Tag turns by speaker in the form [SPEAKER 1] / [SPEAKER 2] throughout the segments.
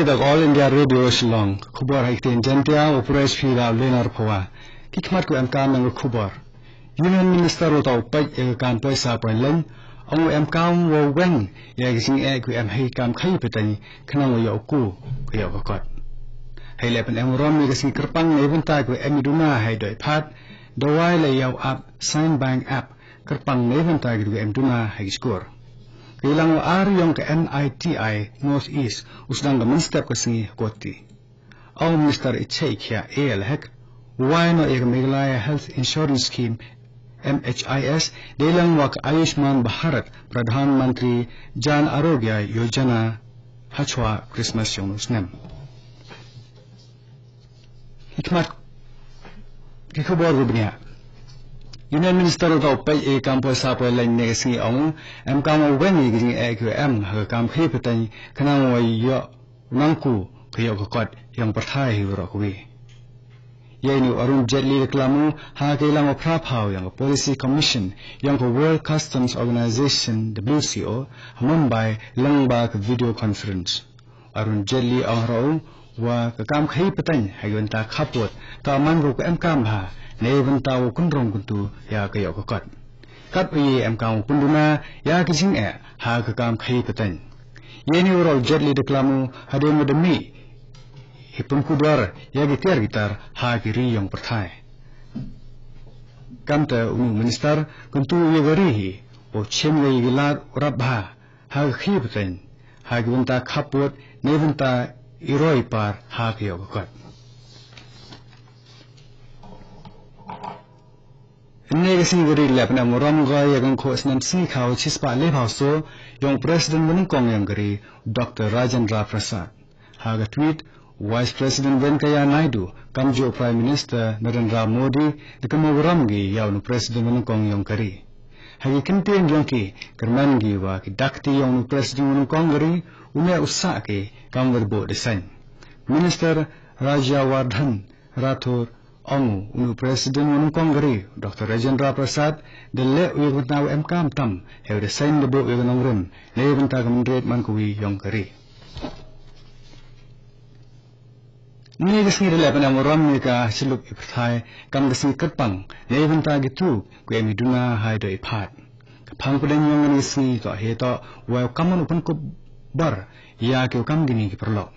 [SPEAKER 1] Kini dak All India Radio Shillong khubor haikten jantia operas phira lenar phawa kikmat ku amkam nang khubor Union Minister ro pai e kan paisa pailen ong amkam wo wen ye sing e ku am hai kam khai petai khnang yo ku yo kot hai le pen am rom ni sing kerpang ne bun ta ku amiduna hai doi phat do wai le yo app sign bank app kerpang ne bun ta ku amduna hai score Ilang Aryong ke NITI North East usdang ga minister ko singi koti. Aw minister Ichaikia ALHEC why no ek Meghalaya Health Insurance Scheme MHIS delang wak Ayushman Bharat Pradhan Mantri Jan Arogya Yojana hachwa Christmas yung usnem. Hikmat kikubor rubniya. Union Minister ro pai e kam po sa po lain ne si ong am kam wen ni gi e ku am ha kam phe petai khana wo yo nangku ku yo kot yang pathai hi ro ku ye ni Arun Jaitley reklamu ha ke lang phra phau yang Policy Commission yang ko World Customs Organization WCO Mumbai langba video conference Arun Jaitley ang ro wa ka kam khai petai ha yon ta khapot ta man ro ku am kam ha Neven tahu kundrong kuntu ya kayo kokot. Kat uye amkam kunduna ya kising ha kakam khai petan. Yeni urol Jaitley deklamu hade modemi. Hipun kudar ya gitar ha kiri yang perthai. Kamta minister kuntu ye garihi o chemwe gilar urabha ha khai petan. Ha gunta khapot neventa iroi par ha kayo kokot. Ini kesini geri lep na muram gaya yang kos nan sini kau cispa lepau so yang Presiden menungkong yang geri Dr. Rajendra Prasad. Haga tweet Vice President Venkaya Naidu kamjo Prime Minister Narendra Modi dekat muram gi yang Presiden menungkong yang geri. Hagi kenten yang ki kerman gi wa ki dakti yang Presiden menungkong geri unya usak ki kamber bo desain. Minister Rajawardhan Rathore Ong unu Presiden menungkong geri Dr. Rajendra Prasad dele uye gutnaw amkam tam hew desain lebo uye gunong rim le benta gamendret man kuwi yong geri ni gesni dele pana moram ni ka siluk iprthai kam gesni ketpang le benta gitu ku emiduna hai doi phat phang pulen yong ni sni to he to wa kamon upun ko bar ya ke kam gini ki perlo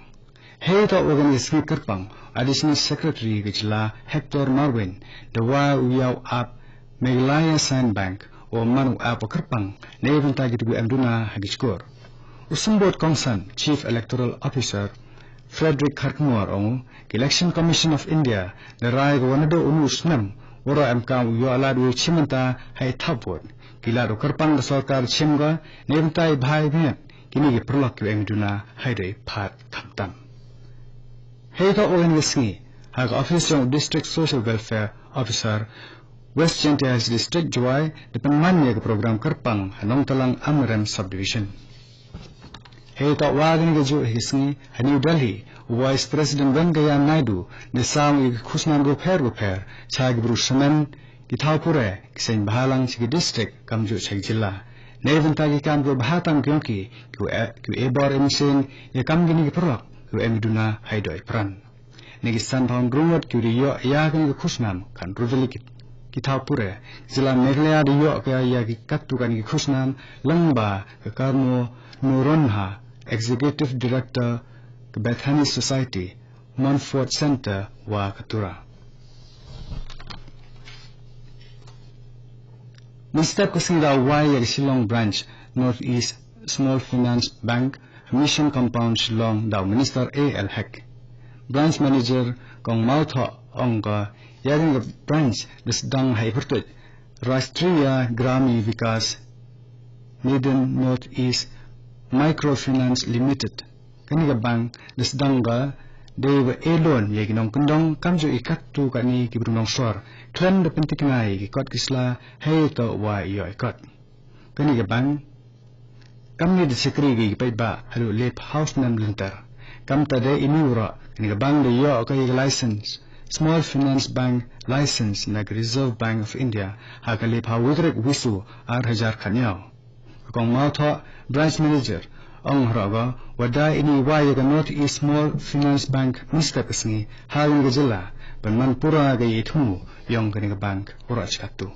[SPEAKER 1] he to organisasi kerpang Additional Secretary Gijla Hector Marwin the wa uyaw ap Meghalaya Sign Bank o manu ap kerpang neven tagit gu amduna hagiskor usumbot kongsan Chief Electoral Officer Frederick Harkmore ong Election Commission of India the rai go wanado unus nam ora amka uyo aladu chimanta hay thapot kilado kerpang da sarkar chimga neven tai bhai ne kini gi prolok gu amduna haidai phat thamtam Heita organisasi hak Office of District Social Welfare Officer West Gentiles District Juwai depenmannya ke program Kerpang Hanong Talang Amrem Subdivision. Heita wagen ke Juwai hisni New Delhi Vice President Venkaya Naidu desam khusnan goper chag brusamen kithaupure kisain bahalang sigi district kamju chagjilla neventa ki kam go bahatang kyonki ku ebor emsen ye kam gini prok ku emiduna haidoi pran negisan thon rungot kuriyo ya kan khusnam kan ruvelik kithaupure zila Meghalaya diyo ka ya ki kattu kan ki khusnam lamba ka karmo nuronha Executive Director Bethany Society Montfort Center wa Katura Mr. Kusinga Y Shillong Branch Northeast Small Finance Bank Mission Compound Shillong Daw Minister ALHEC Branch Manager Kong Mautho Ongka Yaring Branch Desdang Hypertut Rashtriya Grami Vikas Maiden Northeast Microfinance Limited Kaniga Bank Desdanga Dewa Elon Yaginong Kundong Kamjo Ikatu Kani Kibrunong Sor Klan de Pentiknai Kikot Kisla Heito Wa Iyo Ikot Kaniga Bank Kami di sekri pai ba halu lep house nam linter kam tade inura ni bank de yo ka license Small Finance Bank license na Reserve Bank of India ha ka lep ha wigrek wisu 8000 khanyao kong ma tho branch manager ang haraga wada ini waya ga North East Small Finance Bank Mr. Pesni halin gajala ban pura ga itu yang kini bank ura chatu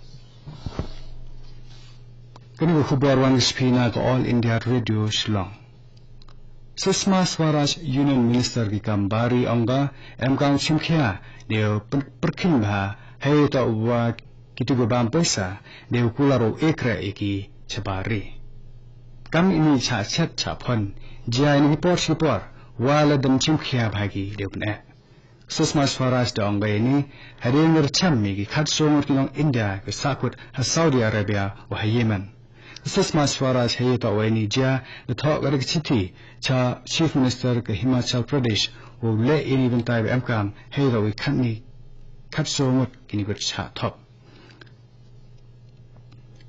[SPEAKER 1] kini khubar wan spina ko All India Radio Shillong Susma Swaraj Union Minister ki kambari anga emkang chimkhia deu perkin ba hai to wa kitu bam pesa deu kularo ekra eki chabari kam ini cha chat cha phon jai ni report wala dam chimkhia bhagi deu ne Susma Swaraj da anga ni hadenger chammi ki khatsong ki India ki sakut ha Saudi Arabia wa Yemen Susma Swaraj hai to wa ni ja the talk ga city cha Chief Minister ke Himachal Pradesh wo le ini bentai be amkam hai ro khani khatsong kini gut cha top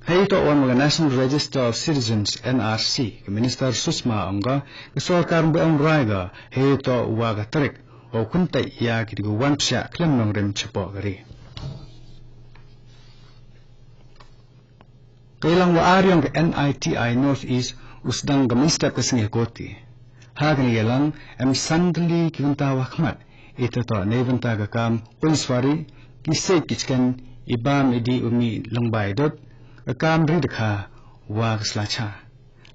[SPEAKER 1] hai to on the National Register of Citizens NRC ke Minister Susma anga ke sarkar be ang raiga hai to wa ga tarik o kuntai ya ki gu wan psha klem nong rem chapo gari kailang wa aryong ke NITI North East usdang ga minister ke singe koti hagni yelang am sandli ki kunta wa khmat ito to neventa ga kam unswari ki se kichkan ibam idi umi longbai dot kam ridkha wa slacha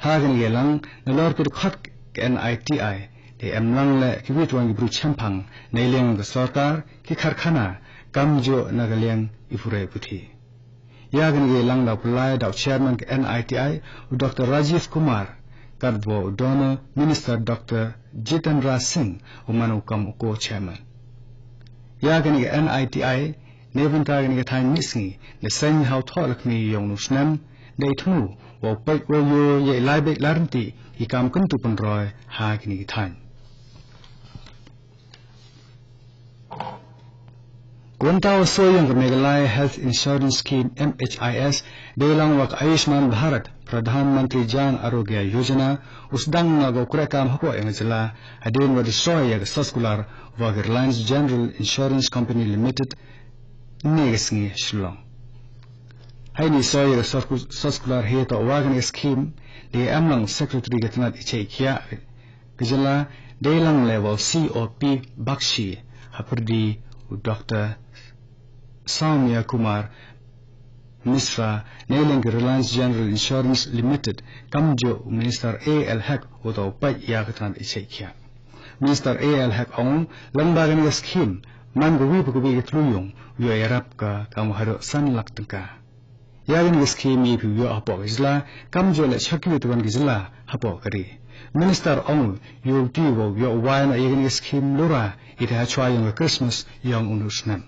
[SPEAKER 1] hagni yelang nalor pur khat ke NITI de amlang le ki witwang bru champang naileng ga sarkar ki kharkhana kamjo nagaleng ifure puthi yagan ge lang da pulai da chairman ke NITI Dr. Rajiv Kumar kadbo donor minister Dr. Jitendra Singh umanu kam ko chairman yagan ge NITI neventa ge thain misngi le sen how tholak mi yong nusnam de thu wo pai wo yo ye lai bek larnti hi kam kun tu pun roi ha kini ge thain Gwantao soyong ke Meghalaya Health Insurance Scheme MHIS delang wak Ayushman Bharat Pradhan Mantri Jan Arogya Yojana usdang nago kurekam hako yang jela hadin wa destroy ya saskular wa Reliance General Insurance Company Limited negesngi Shillong haini soy ya saskular heto wagan scheme de amlang secretary gatnat iche kya gejela delang level COP Bakshi haperdi Dr. Soumya Kumar Misra Nailing Reliance General Insurance Limited Kamjo Minister A.L. Haq Uto Pai Yakatan Ichekya Minister A.L. Haq Ong Lambagan Scheme Mango Wibukubi Tluyung Yarap ka Kamharo San Laktangka Yagan Scheme Yipu Yo Apo Isla Kamjo Le Chakituan Gizla Hapo Kari Minister Ong Yo Tiwo Yo Wana Yagan Scheme Lura Ita Hachwa Yung Christmas Yung Unusnam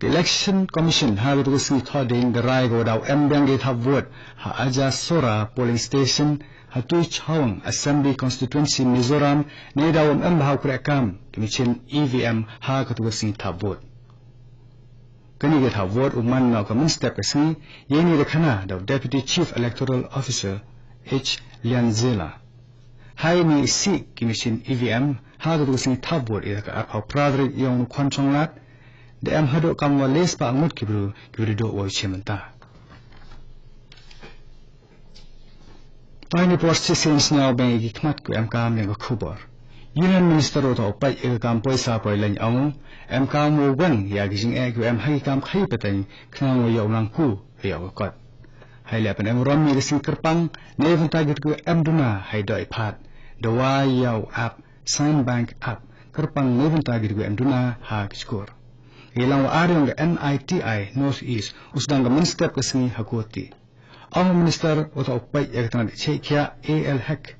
[SPEAKER 1] The Election Commission had to see Toding the Raigo Dao Mbang have vote Ha Aja Sora polling station Hatui Chawang Assembly Constituency Mizoram Nedawam Mbahau Krekam Kimichin EVM Ha Katuasi Tab vote Kani get have vote Uman now come stepasi Yeni the Kana the Deputy Chief Electoral Officer H. Lianzela Hai ni si Kimichin EVM Ha Katuasi Tab vote Idaka Apau Pradri Yong Kwanchong Lat de am hado kam wa les pa ngut kibru do wo chementa tiny processions now be gikmat ku am kam ne khubor Union Minister ro pai e kam poisa poi len ang am kam wo wan ya gising e ku am hai kam khai pateng khna wo yo nang ku ya ko hai le pan am rom mi sing kerpang ne vun ta git ku am duna hai doi phat do wa yaw app sign bank app kerpang ne vun ta git ku am duna ha skor ilang aryong NITI North East usdang minister kasing hakoti ang minister uto pai ektan chekya AL Haq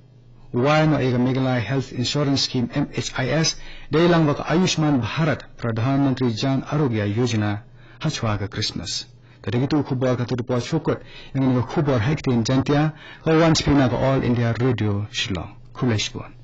[SPEAKER 1] wano ega Meghalaya Health Insurance Scheme MHIS dailang wak Ayushman Bharat Pradhan Mantri Jan Arogya Yojana hachwa ka Christmas tadigitu khubor ka tudupo chukot yang khubor hektin jantia ko once pina ko All India Radio Shillong kuleshbon